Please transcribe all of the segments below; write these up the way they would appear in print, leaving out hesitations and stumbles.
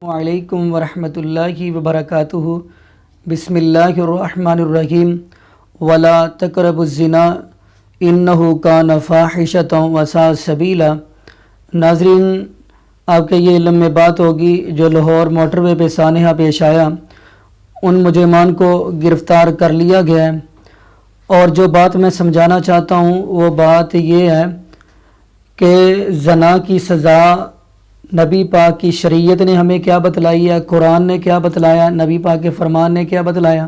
وعلیکم ورحمۃ اللہ وبرکاتہ۔ بسم اللہ الرحمن الرحیم۔ ولا تقربوا الزنا انہ کان فاحشۃ وساء سبیلا۔ ناظرین، آپ کے یہ علم میں بات ہوگی جو لاہور موٹر وے پہ سانحہ پیش آیا، ان مجرمان کو گرفتار کر لیا گیا ہے، اور جو بات میں سمجھانا چاہتا ہوں وہ بات یہ ہے کہ زنا کی سزا نبی پاک کی شریعت نے ہمیں کیا بتلائی ہے، قرآن نے کیا بتلایا، نبی پاک کے فرمان نے کیا بتلایا۔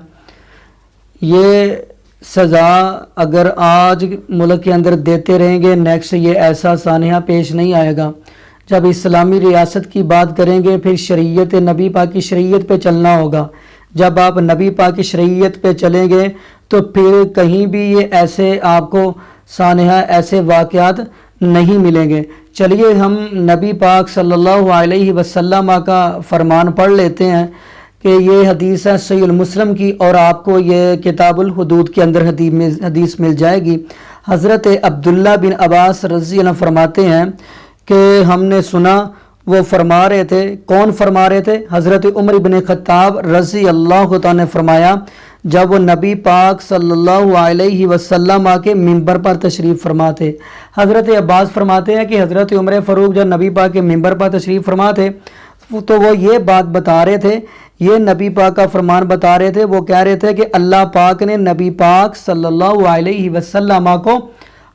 یہ سزا اگر آج ملک کے اندر دیتے رہیں گے، نیکسٹ یہ ایسا سانحہ پیش نہیں آئے گا۔ جب اسلامی ریاست کی بات کریں گے پھر شریعت نبی پاک کی شریعت پہ چلنا ہوگا۔ جب آپ نبی پاک کی شریعت پہ چلیں گے تو پھر کہیں بھی یہ ایسے آپ کو سانحہ ایسے واقعات نہیں ملیں گے۔ چلیے ہم نبی پاک صلی اللہ علیہ وسلم کا فرمان پڑھ لیتے ہیں کہ یہ حدیث ہے صحیح المسلم کی، اور آپ کو یہ کتاب الحدود کے اندر حدیث مل جائے گی۔ حضرت عبداللہ بن عباس رضی اللہ فرماتے ہیں کہ ہم نے سنا، وہ فرما رہے تھے، کون فرما رہے تھے؟ حضرت عمر بن خطاب رضی اللہ تعالیٰ نے فرمایا جب وہ نبی پاک صلی اللہ علیہ وسلم کے ممبر پر تشریف فرما تھے۔ حضرت عباس فرماتے ہیں کہ حضرت عمر فاروق جب نبی پاک کے ممبر پر تشریف فرما تھے تو وہ یہ بات بتا رہے تھے، یہ نبی پاک کا فرمان بتا رہے تھے۔ وہ کہہ رہے تھے کہ اللہ پاک نے نبی پاک صلی اللہ علیہ وسلم کو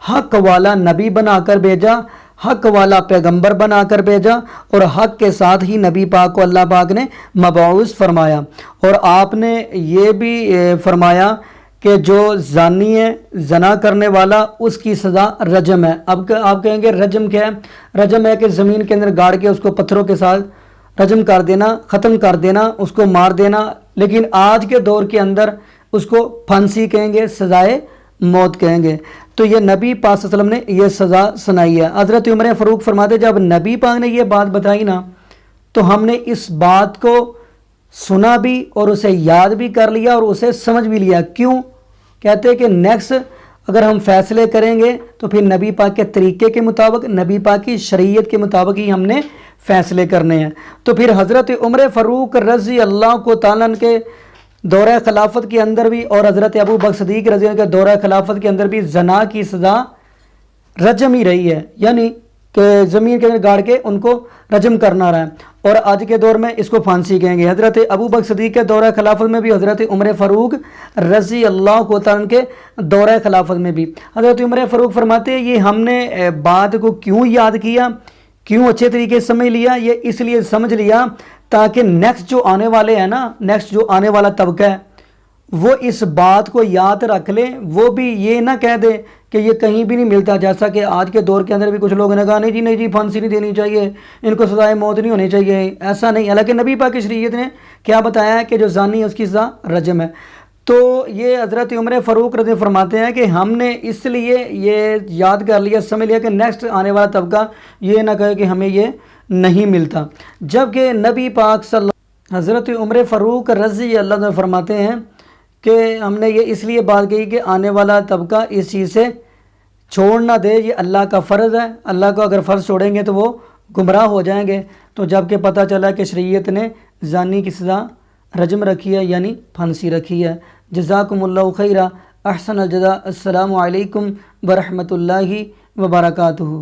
حق والا نبی بنا کر بھیجا، حق والا پیغمبر بنا کر بھیجا، اور حق کے ساتھ ہی نبی پاک کو اللہ پاک نے مبعوث فرمایا۔ اور آپ نے یہ بھی فرمایا کہ جو زانی ہے، زنا کرنے والا، اس کی سزا رجم ہے۔ اب آپ کہیں گے رجم کیا ہے؟ رجم ہے کہ زمین کے اندر گاڑ کے اس کو پتھروں کے ساتھ رجم کر دینا، ختم کر دینا، اس کو مار دینا۔ لیکن آج کے دور کے اندر اس کو پھانسی کہیں گے، سزائے موت کہیں گے۔ تو یہ نبی پاک صلی اللہ علیہ وسلم نے یہ سزا سنائی ہے۔ حضرت عمر فاروق فرماتے جب نبی پاک نے یہ بات بتائی نا تو ہم نے اس بات کو سنا بھی اور اسے یاد بھی کر لیا اور اسے سمجھ بھی لیا۔ کیوں؟ کہتے ہیں کہ نیکسٹ اگر ہم فیصلے کریں گے تو پھر نبی پاک کے طریقے کے مطابق، نبی پاک کی شریعت کے مطابق ہی ہم نے فیصلے کرنے ہیں۔ تو پھر حضرت عمر فاروق رضی اللہ کو تعالیٰ کے دورہ خلافت کے اندر بھی اور حضرت ابو بکر صدیق رضی اللہ کے دورہ خلافت کے اندر بھی زنا کی سزا رجم ہی رہی ہے، یعنی کہ زمین کے اندر گاڑ کے ان کو رجم کرنا رہا ہے، اور آج کے دور میں اس کو پھانسی کہیں گے۔ حضرت ابو بکر صدیق کے دورہ خلافت میں بھی، حضرت عمر فاروق رضی اللہ کو تعالیٰ کے دورہ خلافت میں بھی۔ حضرت عمر فاروق فرماتے ہیں یہ ہم نے بات کو کیوں یاد کیا، کیوں اچھے طریقے سے سمجھ لیا؟ یہ اس لیے سمجھ لیا تاکہ نیکسٹ جو آنے والے ہیں نا، نیکسٹ جو آنے والا طبقہ ہے وہ اس بات کو یاد رکھ لیں، وہ بھی یہ نہ کہہ دیں کہ یہ کہیں بھی نہیں ملتا۔ جیسا کہ آج کے دور کے اندر بھی کچھ لوگوں نے کہا نہیں جی پھانسی نہیں دینی چاہیے، ان کو سزائے موت نہیں ہونی چاہیے۔ ایسا نہیں، حالانکہ نبی پاک کی شریعت نے کیا بتایا ہے کہ جو زانی ہے اس کی سزا رجم ہے۔ تو یہ حضرت عمر فاروق رضی فرماتے ہیں کہ ہم نے اس لیے یہ یاد کر لیا، سمجھ لیا کہ نیکسٹ آنے والا طبقہ یہ نہ کہے کہ ہمیں یہ نہیں ملتا۔ جبکہ نبی پاک صلی اللہ حضرت عمر فاروق رضی اللہ عنہ فرماتے ہیں کہ ہم نے یہ اس لیے بات کہی کہ آنے والا طبقہ اس چیز سے چھوڑ نہ دے، یہ اللہ کا فرض ہے، اللہ کو اگر فرض چھوڑیں گے تو وہ گمراہ ہو جائیں گے۔ تو جب کہ پتہ چلا کہ شریعت نے زانی کی سزا رجم رکھی ہے، یعنی پھانسی رکھی ہے۔ جزاکم اللہ خیرہ، احسن الجزاء۔ السلام علیکم ورحمۃ اللہ وبرکاتہ۔